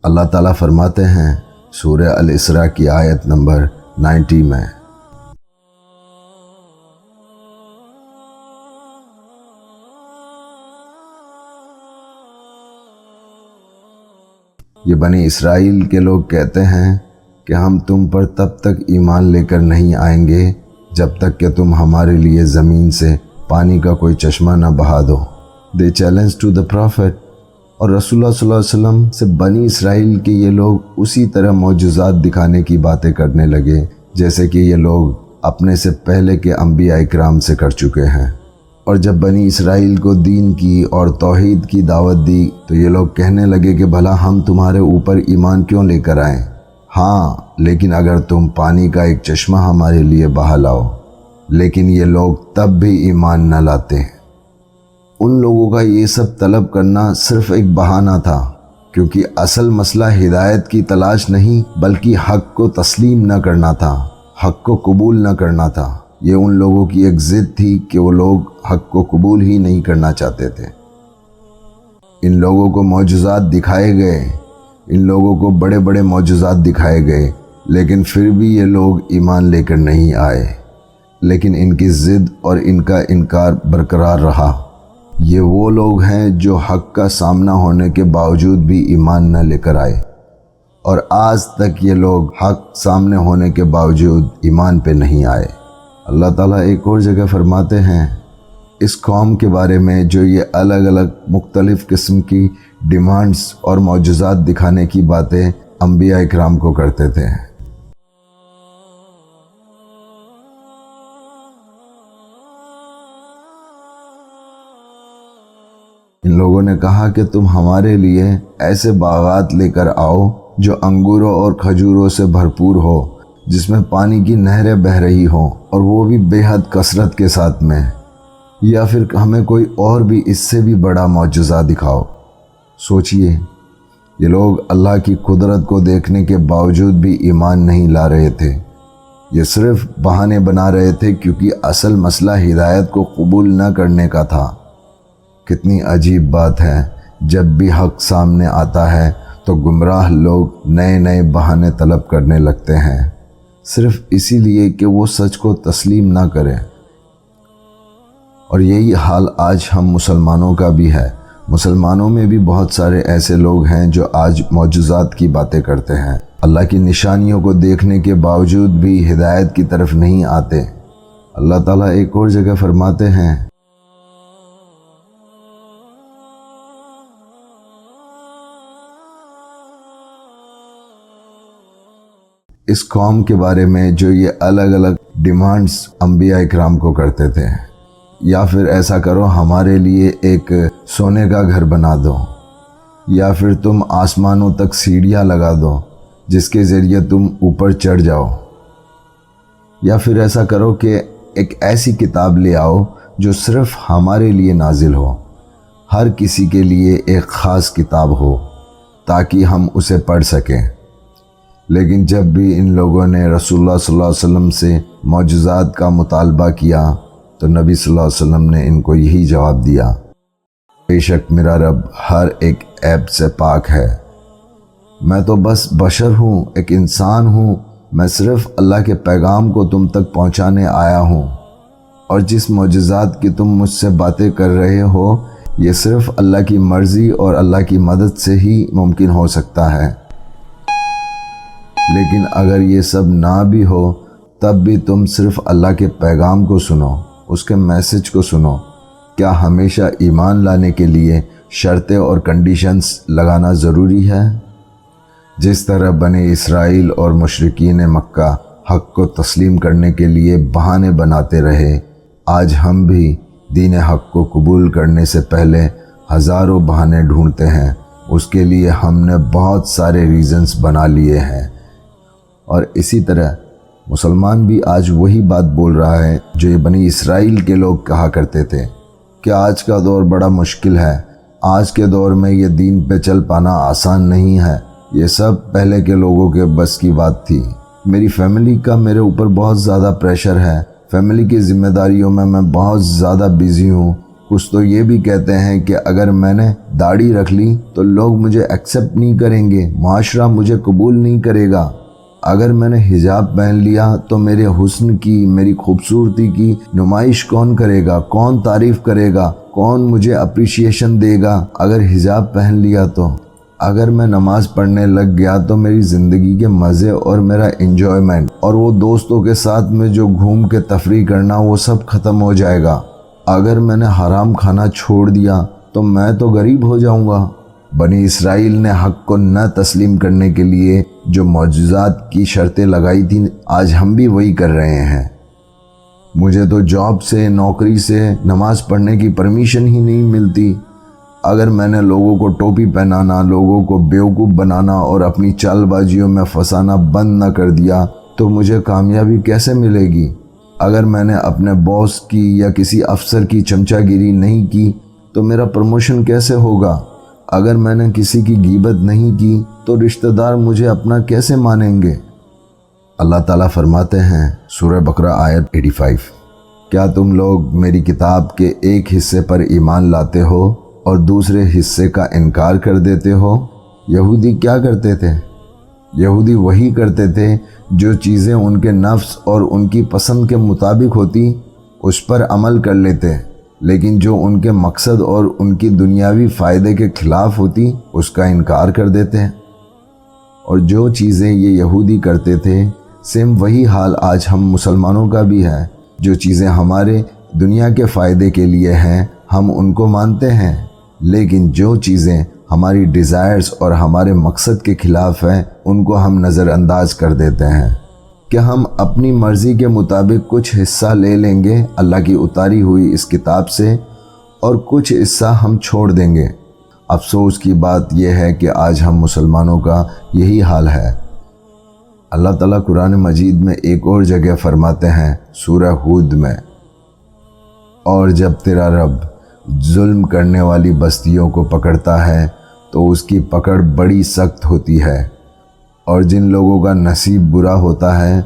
اللہ تعالیٰ فرماتے ہیں سورہ الاسراء کی آیت نمبر 90 میں، یہ بنی اسرائیل کے لوگ کہتے ہیں کہ ہم تم پر تب تک ایمان لے کر نہیں آئیں گے جب تک کہ تم ہمارے لیے زمین سے پانی کا کوئی چشمہ نہ بہا دو۔ دے چیلنج ٹو دا پروفٹ، اور رسول اللہ صلی اللہ علیہ وسلم سے بنی اسرائیل کے یہ لوگ اسی طرح معجزات دکھانے کی باتیں کرنے لگے جیسے کہ یہ لوگ اپنے سے پہلے کے انبیاء اکرام سے کر چکے ہیں۔ اور جب بنی اسرائیل کو دین کی اور توحید کی دعوت دی تو یہ لوگ کہنے لگے کہ بھلا ہم تمہارے اوپر ایمان کیوں لے کر آئیں؟ ہاں، لیکن اگر تم پانی کا ایک چشمہ ہمارے لیے بہا لاؤ۔ لیکن یہ لوگ تب بھی ایمان نہ لاتے۔ ان لوگوں کا یہ سب طلب کرنا صرف ایک بہانہ تھا، کیونکہ اصل مسئلہ ہدایت کی تلاش نہیں بلکہ حق کو تسلیم نہ کرنا تھا، حق کو قبول نہ کرنا تھا۔ یہ ان لوگوں کی ایک ضد تھی کہ وہ لوگ حق کو قبول ہی نہیں کرنا چاہتے تھے۔ ان لوگوں کو معجزات دکھائے گئے، ان لوگوں کو بڑے بڑے معجزات دکھائے گئے، لیکن پھر بھی یہ لوگ ایمان لے کر نہیں آئے۔ لیکن ان کی ضد اور ان کا انکار برقرار رہا۔ یہ وہ لوگ ہیں جو حق کا سامنا ہونے کے باوجود بھی ایمان نہ لے کر آئے، اور آج تک یہ لوگ حق سامنے ہونے کے باوجود ایمان پہ نہیں آئے۔ اللہ تعالیٰ ایک اور جگہ فرماتے ہیں اس قوم کے بارے میں جو یہ الگ الگ مختلف قسم کی ڈیمانڈز اور معجزات دکھانے کی باتیں انبیاء اکرام کو کرتے تھے۔ ان لوگوں نے کہا کہ تم ہمارے لیے ایسے باغات لے کر آؤ جو انگوروں اور کھجوروں سے بھرپور ہو، جس میں پانی کی نہریں بہہ رہی ہوں، اور وہ بھی بے حد کثرت کے ساتھ میں، یا پھر ہمیں کوئی اور بھی اس سے بھی بڑا معجزہ دکھاؤ۔ سوچئے، یہ لوگ اللہ کی قدرت کو دیکھنے کے باوجود بھی ایمان نہیں لا رہے تھے۔ یہ صرف بہانے بنا رہے تھے کیونکہ اصل مسئلہ ہدایت کو قبول نہ کرنے کا تھا۔ کتنی عجیب بات ہے، جب بھی حق سامنے آتا ہے تو گمراہ لوگ نئے نئے بہانے طلب کرنے لگتے ہیں، صرف اسی لیے کہ وہ سچ کو تسلیم نہ کریں۔ اور یہی حال آج ہم مسلمانوں کا بھی ہے۔ مسلمانوں میں بھی بہت سارے ایسے لوگ ہیں جو آج معجزات کی باتیں کرتے ہیں، اللہ کی نشانیوں کو دیکھنے کے باوجود بھی ہدایت کی طرف نہیں آتے۔ اللہ تعالیٰ ایک اور جگہ فرماتے ہیں اس قوم کے بارے میں جو یہ الگ الگ ڈیمانڈز انبیاء اکرام کو کرتے تھے، یا پھر ایسا کرو ہمارے لیے ایک سونے کا گھر بنا دو، یا پھر تم آسمانوں تک سیڑھیاں لگا دو جس کے ذریعے تم اوپر چڑھ جاؤ، یا پھر ایسا کرو کہ ایک ایسی کتاب لے آؤ جو صرف ہمارے لیے نازل ہو، ہر کسی کے لیے ایک خاص کتاب ہو تاکہ ہم اسے پڑھ سکیں۔ لیکن جب بھی ان لوگوں نے رسول اللہ صلی اللہ علیہ وسلم سے معجزات کا مطالبہ کیا تو نبی صلی اللہ علیہ وسلم نے ان کو یہی جواب دیا، بے شک میرا رب ہر ایک عیب سے پاک ہے، میں تو بس بشر ہوں، ایک انسان ہوں، میں صرف اللہ کے پیغام کو تم تک پہنچانے آیا ہوں، اور جس معجزات کی تم مجھ سے باتیں کر رہے ہو یہ صرف اللہ کی مرضی اور اللہ کی مدد سے ہی ممکن ہو سکتا ہے۔ لیکن اگر یہ سب نہ بھی ہو تب بھی تم صرف اللہ کے پیغام کو سنو، اس کے میسج کو سنو۔ کیا ہمیشہ ایمان لانے کے لیے شرطیں اور کنڈیشنز لگانا ضروری ہے؟ جس طرح بنی اسرائیل اور مشرکین مکہ حق کو تسلیم کرنے کے لیے بہانے بناتے رہے، آج ہم بھی دین حق کو قبول کرنے سے پہلے ہزاروں بہانے ڈھونڈتے ہیں۔ اس کے لیے ہم نے بہت سارے ریزنز بنا لیے ہیں، اور اسی طرح مسلمان بھی آج وہی بات بول رہا ہے جو یہ بنی اسرائیل کے لوگ کہا کرتے تھے کہ آج کا دور بڑا مشکل ہے، آج کے دور میں یہ دین پہ چل پانا آسان نہیں ہے، یہ سب پہلے کے لوگوں کے بس کی بات تھی۔ میری فیملی کا میرے اوپر بہت زیادہ پریشر ہے، فیملی کی ذمہ داریوں میں بہت زیادہ بیزی ہوں، कुछ तो ये भी कहते हैं कि अगर मैंने दाढ़ी रख ली तो लोग मुझे एक्सेप्ट नहीं करेंगे, माशरा मुझे कबूल नहीं करेगा। अगर मैंने हिजाब पहन लिया तो मेरे हुस्न की, मेरी खूबसूरती की नुमाइश कौन करेगा, कौन तारीफ़ करेगा, कौन मुझे अप्रिसिएशन देगा अगर हिजाब पहन लिया तो। अगर मैं नमाज़ पढ़ने लग गया तो मेरी ज़िंदगी के मज़े और मेरा एंजॉयमेंट और वो दोस्तों के साथ में जो घूम के तफरी करना वो सब ख़त्म हो जाएगा। अगर मैंने हराम खाना छोड़ दिया तो मैं तो गरीब हो जाऊंगा। बनी इसराइल ने हक़ को न तस्लीम करने के लिए जो मौजूज़ात की शर्तें लगाई थी, आज हम भी वही कर रहे हैं। मुझे तो जॉब से, नौकरी से नमाज़ पढ़ने की परमिशन ही नहीं मिलती। अगर मैंने लोगों को टोपी पहनाना, लोगों को बेवकूफ़ बनाना और अपनी चालबाजियों में फंसाना बंद न कर दिया तो मुझे कामयाबी कैसे मिलेगी? अगर मैंने अपने बॉस की या किसी अफसर की चमचागिरी नहीं की तो मेरा प्रमोशन कैसे होगा? अगर मैंने किसी की गीबत नहीं की तो रिश्तेदार मुझे अपना कैसे मानेंगे? अल्लाह ताला फरमाते हैं सूरह बकरा आयत 85, क्या तुम लोग मेरी किताब के एक हिस्से पर ईमान लाते हो और दूसरे हिस्से का इनकार कर देते हो? यहूदी क्या करते थे? यहूदी वही करते थे जो चीज़ें उनके नफ्स और उनकी पसंद के मुताबिक होती उस पर अमल कर लेते, लेकिन जो उनके मकसद और उनकी दुनियावी फ़ायदे के ख़िलाफ़ होती उसका इनकार कर देते हैं। और जो चीज़ें ये यहूदी करते थे सेम वही हाल आज हम मुसलमानों का भी है। जो चीज़ें हमारे दुनिया के फ़ायदे के लिए हैं हम उनको मानते हैं, लेकिन जो चीज़ें हमारी डिज़ायर्स और हमारे मकसद के ख़िलाफ़ हैं उनको हम नज़रअंदाज कर देते हैं। कि हम अपनी मर्ज़ी के मुताबिक कुछ हिस्सा ले लेंगे अल्लाह की उतारी हुई इस किताब से और कुछ हिस्सा हम छोड़ देंगे। अफसोस की बात यह है कि आज हम मुसलमानों का यही हाल है। अल्लाह ताला कुरान मजीद में एक और जगह फरमाते हैं सूरह हूद में, और जब तेरा रब जुल्म करने वाली बस्तियों को पकड़ता है तो उसकी पकड़ बड़ी सख्त होती है, और जिन लोगों का नसीब बुरा होता है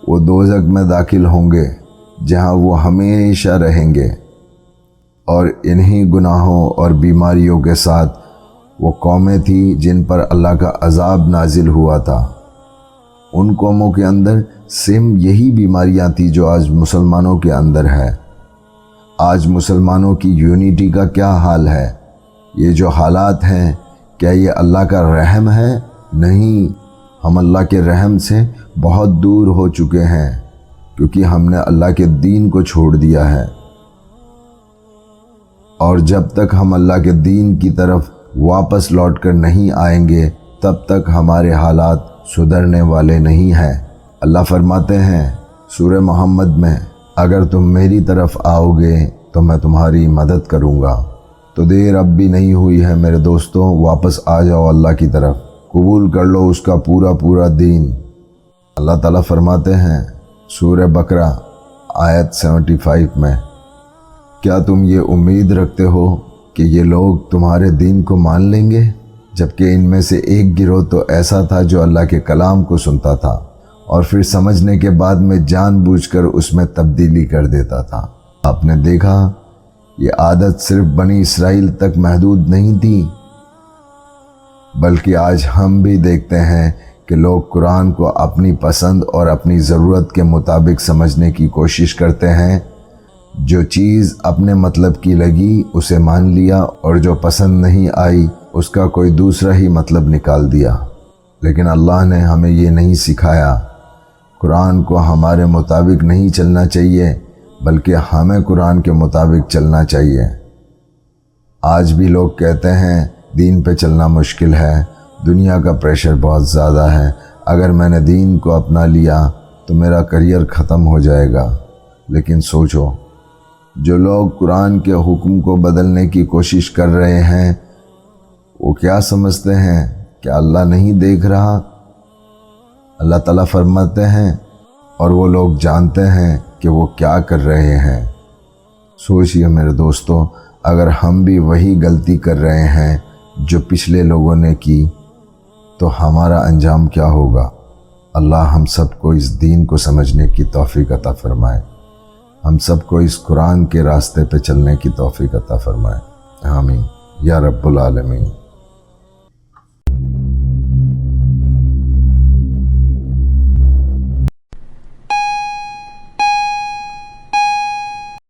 वो दोज़ख में दाखिल होंगे जहां वो हमेशा रहेंगे। और इन्हीं गुनाहों और बीमारियों के साथ वो कौमें थी जिन पर अल्लाह का अज़ाब नाजिल हुआ था। उन कौमों के अंदर सेम यही बीमारियां थी जो आज मुसलमानों के अंदर है। आज मुसलमानों की यूनिटी का क्या हाल है? ये जो हालात हैं क्या ये अल्लाह का रहम है? नहीं, हम अल्लाह के रहम से बहुत दूर हो चुके हैं क्योंकि हमने अल्लाह के दीन को छोड़ दिया है। और जब तक हम अल्लाह के दीन की तरफ वापस लौट कर नहीं आएंगे तब तक हमारे हालात सुधरने वाले नहीं हैं। अल्लाह फरमाते हैं सूरह मोहम्मद में, अगर तुम मेरी तरफ आओगे तो मैं तुम्हारी मदद करूँगा। तो देर अब भी नहीं हुई है मेरे दोस्तों, वापस आ जाओ अल्लाह की तरफ, कबूल कर लो उसका पूरा पूरा दीन। अल्लाह ताला फरमाते हैं सूरह बकरा आयत 75 में, क्या तुम ये उम्मीद रखते हो कि ये लोग तुम्हारे दीन को मान लेंगे? जबकि इनमें से एक गिरोह तो ऐसा था जो अल्लाह के कलाम को सुनता था और फिर समझने के बाद में जानबूझकर उसमें तब्दीली कर देता था। आपने देखा ये आदत सिर्फ बनी इसराइल तक महदूद नहीं थी, बल्कि आज हम भी देखते हैं कि लोग कुरान को अपनी पसंद और अपनी ज़रूरत के मुताबिक समझने की कोशिश करते हैं। जो चीज़ अपने मतलब की लगी उसे मान लिया और जो पसंद नहीं आई उसका कोई दूसरा ही मतलब निकाल दिया। लेकिन अल्लाह ने हमें ये नहीं सिखाया। कुरान को हमारे मुताबिक नहीं चलना चाहिए बल्कि हमें कुरान के मुताबिक चलना चाहिए। आज भी लोग कहते हैं दीन पे चलना मुश्किल है, दुनिया का प्रेशर बहुत ज़्यादा है, अगर मैंने दीन को अपना लिया तो मेरा करियर ख़त्म हो जाएगा। लेकिन सोचो, जो लोग कुरान के हुक्म को बदलने की कोशिश कर रहे हैं वो क्या समझते हैं कि अल्लाह नहीं देख रहा? अल्लाह ताला फरमाते हैं और वो लोग जानते हैं कि वो क्या कर रहे हैं। सोचिए मेरे दोस्तों, अगर हम भी वही गलती कर रहे हैं जो पिछले लोगों ने की तो हमारा अंजाम क्या होगा? अल्लाह हम सबको इस दीन को समझने की तौफीक अता फरमाए। ہم سب کو اس قرآن کے راستے پہ چلنے کی توفیق عطا فرمائے، آمین یا رب العالمین۔